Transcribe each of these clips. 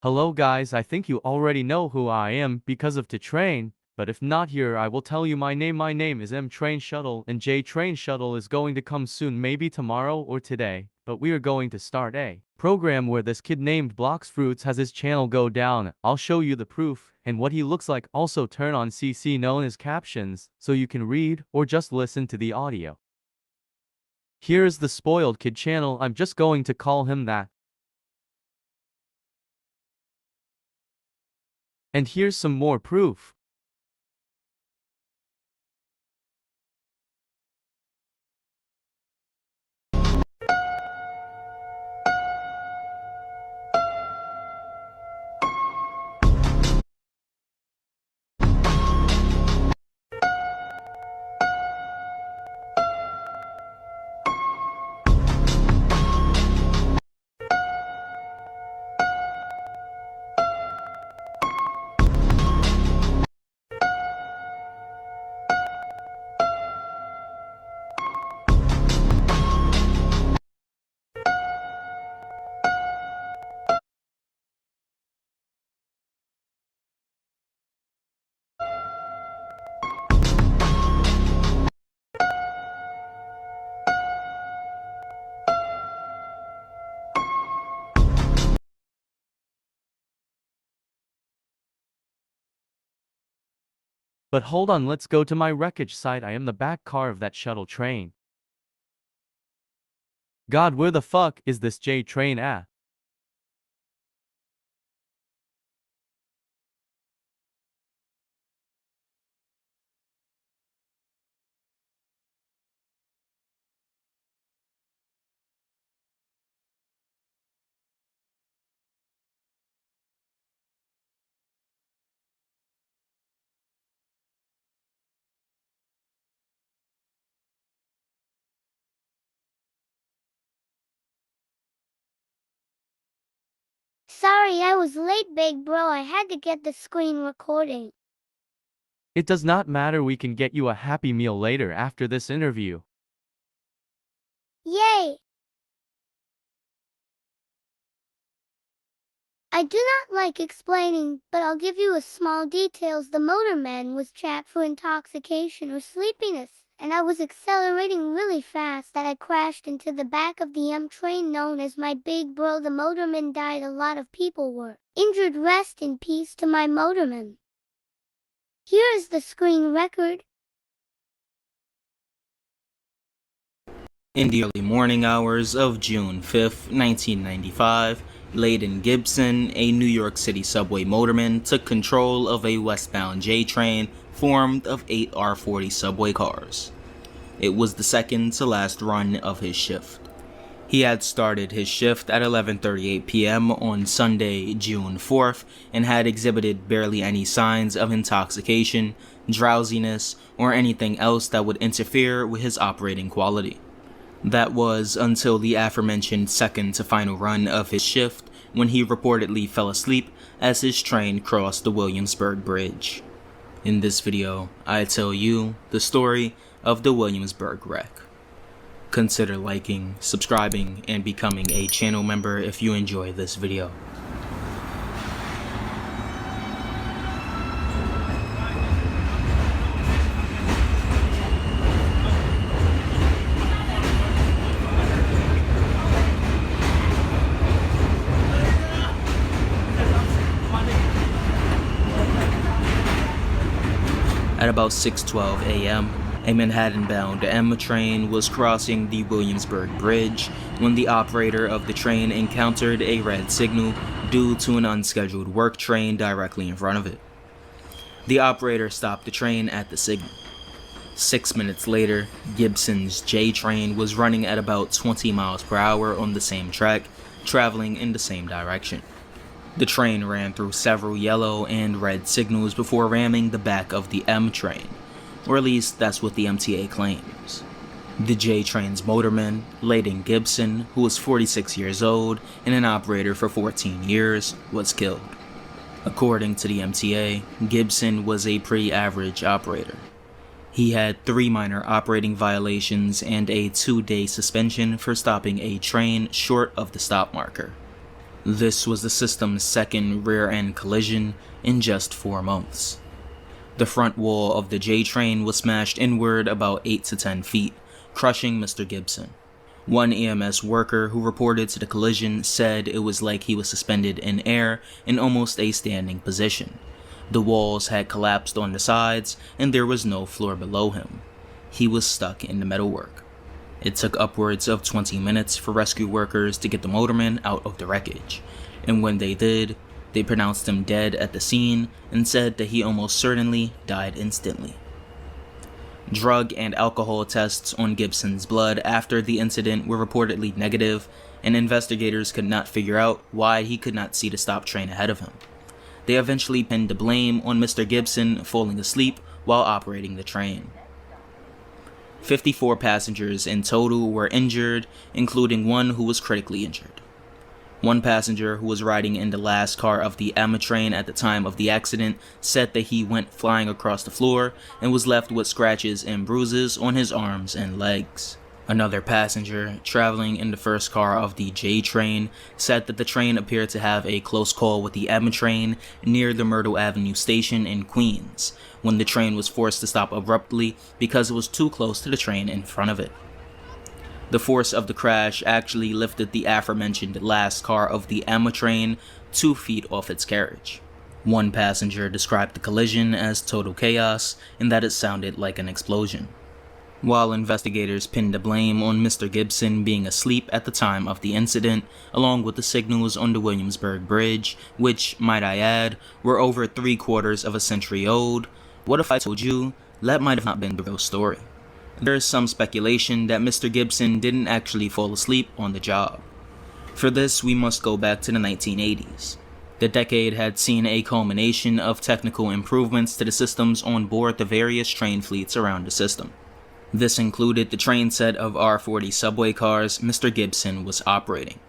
Hello guys, I think you already know who I am because of Train, but if not here I will tell you my name. My name is M Train Shuttle and J Train Shuttle is going to come soon, maybe tomorrow or today, but we are going to start a program where this kid named Blocks Fruits has his channel go down. I'll show you the proof and what he looks like. Also turn on CC known as captions so you can read or just listen to the audio. Here's the spoiled kid channel, I'm just going to call him that. And here's some more proof. But hold on, let's go to my wreckage site. I am the back car of that shuttle train. God, where the fuck is this J train at? Sorry I was late, big bro. I had to get the screen recording. It does not matter, we can get you a happy meal later after this interview. Yay! I do not like explaining, but I'll give you a small details. The motorman was trapped for intoxication or sleepiness, and I was accelerating really fast that I crashed into the back of the M train known as my big bro. The motorman died. A lot of people were injured. Rest in peace to my motorman. Here is the screen record. In the early morning hours of June 5th, 1995, Layden Gibson, a New York City subway motorman, took control of a westbound J train formed of 8 R40 subway cars. It was the second to last run of his shift. He had started his shift at 11:38 p.m. on Sunday, June 4th, and had exhibited barely any signs of intoxication, drowsiness, or anything else that would interfere with his operating quality. That was until the aforementioned second to final run of his shift, when he reportedly fell asleep as his train crossed the Williamsburg Bridge. In this video, I tell you the story of the Williamsburg wreck. Consider liking, subscribing, and becoming a channel member if you enjoy this video. At about 6:12 a.m., a Manhattan-bound M train was crossing the Williamsburg Bridge when the operator of the train encountered a red signal due to an unscheduled work train directly in front of it. The operator stopped the train at the signal. 6 minutes later, Gibson's J train was running at about 20 miles per hour on the same track, traveling in the same direction. The train ran through several yellow and red signals before ramming the back of the M train, or at least that's what the MTA claims. The J train's motorman, Layden Gibson, who was 46 years old and an operator for 14 years, was killed. According to the MTA, Gibson was a pretty average operator. He had 3 minor operating violations and a 2-day suspension for stopping a train short of the stop marker. This was the system's second rear-end collision in just 4 months. The front wall of the J train was smashed inward about 8 to 10 feet, crushing Mr. Gibson. One EMS worker who reported to the collision said it was like he was suspended in air in almost a standing position. The walls had collapsed on the sides, and there was no floor below him. He was stuck in the metalwork. It took upwards of 20 minutes for rescue workers to get the motorman out of the wreckage, and when they did, they pronounced him dead at the scene and said that he almost certainly died instantly. Drug and alcohol tests on Gibson's blood after the incident were reportedly negative, and investigators could not figure out why he could not see the stop train ahead of him. They eventually pinned the blame on Mr. Gibson falling asleep while operating the train. 54 passengers in total were injured, including one who was critically injured. One passenger who was riding in the last car of the AMA train at the time of the accident said that he went flying across the floor and was left with scratches and bruises on his arms and legs. Another passenger, traveling in the first car of the J train, said that the train appeared to have a close call with the AMA train near the Myrtle Avenue station in Queens, when the train was forced to stop abruptly because it was too close to the train in front of it. The force of the crash actually lifted the aforementioned last car of the AMA train 2 feet off its carriage. One passenger described the collision as total chaos and that it sounded like an explosion. While investigators pinned the blame on Mr. Gibson being asleep at the time of the incident, along with the signals on the Williamsburg Bridge, which, might I add, were over 3/4 of a century old, what if I told you that might have not been the real story? There is some speculation that Mr. Gibson didn't actually fall asleep on the job. For this, we must go back to the 1980s. The decade had seen a culmination of technical improvements to the systems on board the various train fleets around the system. This included the train set of R40 subway cars Mr. Gibson was operating.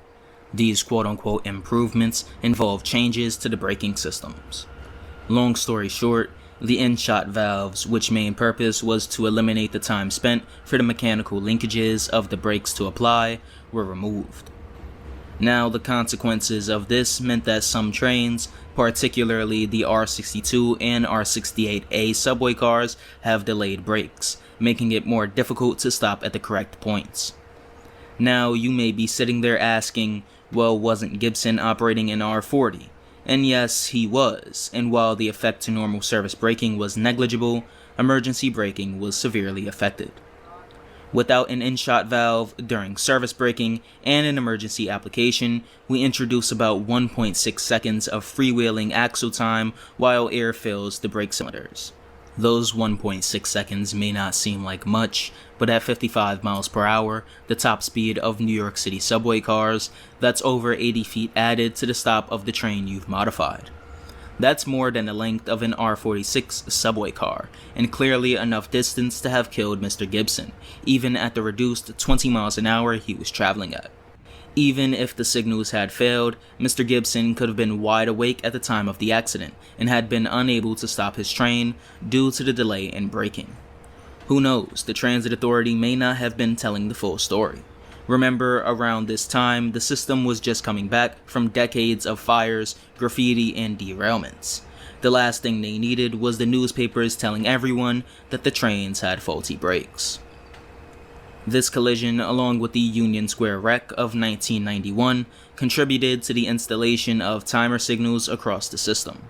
These quote-unquote improvements involved changes to the braking systems. Long story short, the in-shot valves, which main purpose was to eliminate the time spent for the mechanical linkages of the brakes to apply, were removed. Now, the consequences of this meant that some trains, particularly the R62 and R68A subway cars, have delayed brakes, making it more difficult to stop at the correct points. Now, you may be sitting there asking, well, wasn't Gibson operating an R40? And yes, he was, and while the effect to normal service braking was negligible, emergency braking was severely affected. Without an in-shot valve during service braking and an emergency application, we introduce about 1.6 seconds of freewheeling axle time while air fills the brake cylinders. Those 1.6 seconds may not seem like much, but at 55 miles per hour, the top speed of New York City subway cars, that's over 80 feet added to the stop of the train you've modified. That's more than the length of an R46 subway car, and clearly enough distance to have killed Mr. Gibson, even at the reduced 20 miles an hour he was traveling at. Even if the signals had failed, Mr. Gibson could have been wide awake at the time of the accident and had been unable to stop his train due to the delay in braking. Who knows, the transit authority may not have been telling the full story. Remember, around this time, the system was just coming back from decades of fires, graffiti, and derailments. The last thing they needed was the newspapers telling everyone that the trains had faulty brakes. This collision, along with the Union Square wreck of 1991, contributed to the installation of timer signals across the system.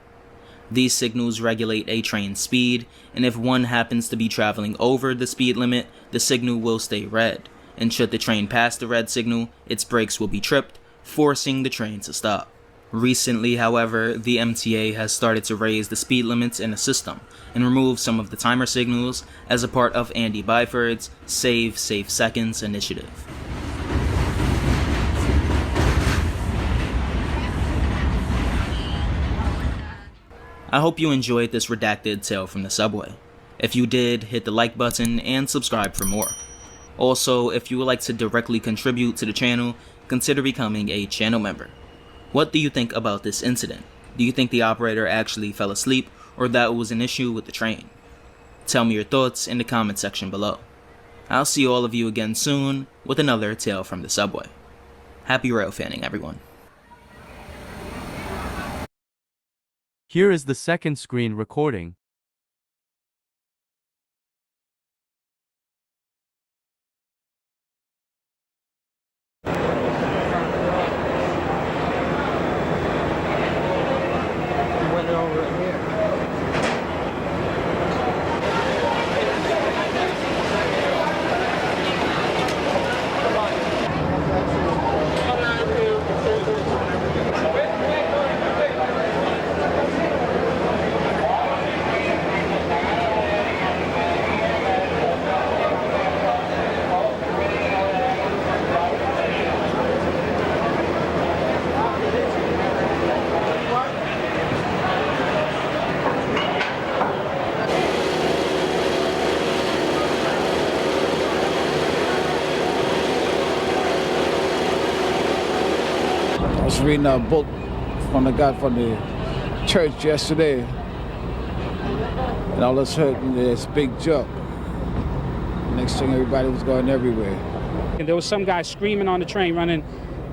These signals regulate a train's speed, and if one happens to be traveling over the speed limit, the signal will stay red, and should the train pass the red signal, its brakes will be tripped, forcing the train to stop. Recently, however, the MTA has started to raise the speed limits in the system and remove some of the timer signals as a part of Andy Byford's Save Safe Seconds initiative. I hope you enjoyed this redacted tale from the subway. If you did, hit the like button and subscribe for more. Also, if you would like to directly contribute to the channel, consider becoming a channel member. What do you think about this incident? Do you think the operator actually fell asleep or that it was an issue with the train? Tell me your thoughts in the comment section below. I'll see all of you again soon with another tale from the subway. Happy rail fanning, everyone. Here is the second screen recording. I was reading a book from I got from the church yesterday, and all of a sudden this big jump. Next thing, everybody was going everywhere. And there was some guy screaming on the train, running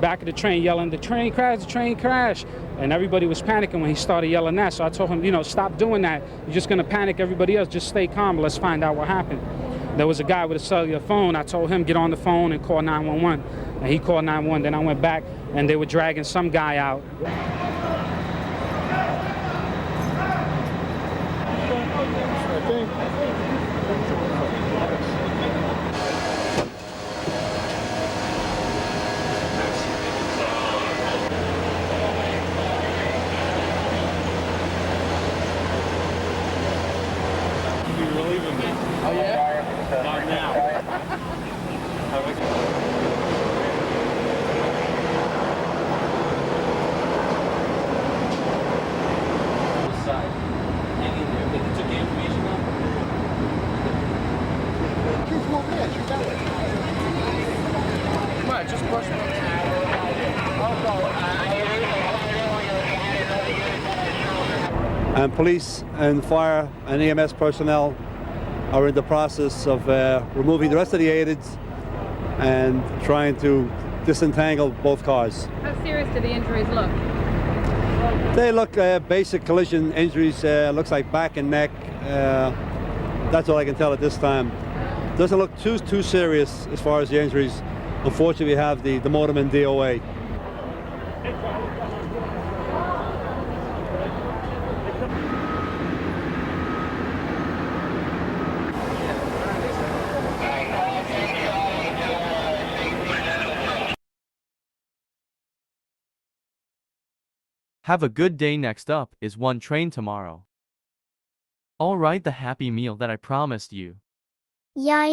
back of the train, yelling, "The train crashed, the train crashed." And everybody was panicking when he started yelling that. So I told him, stop doing that. You're just gonna panic everybody else. Just stay calm. Let's find out what happened. There was a guy with a cellular phone. I told him, get on the phone and call 911. And he called 911. Then I went back and they were dragging some guy out. And police and fire and EMS personnel are in the process of removing the rest of the aids and trying to disentangle both cars. How serious do the injuries look? They look basic collision injuries, looks like back and neck. That's all I can tell at this time. Doesn't look too serious as far as the injuries. Unfortunately, we have the motorman DOA. Have a good day. Next up is one train tomorrow. Alright, the happy meal that I promised you. Yeah.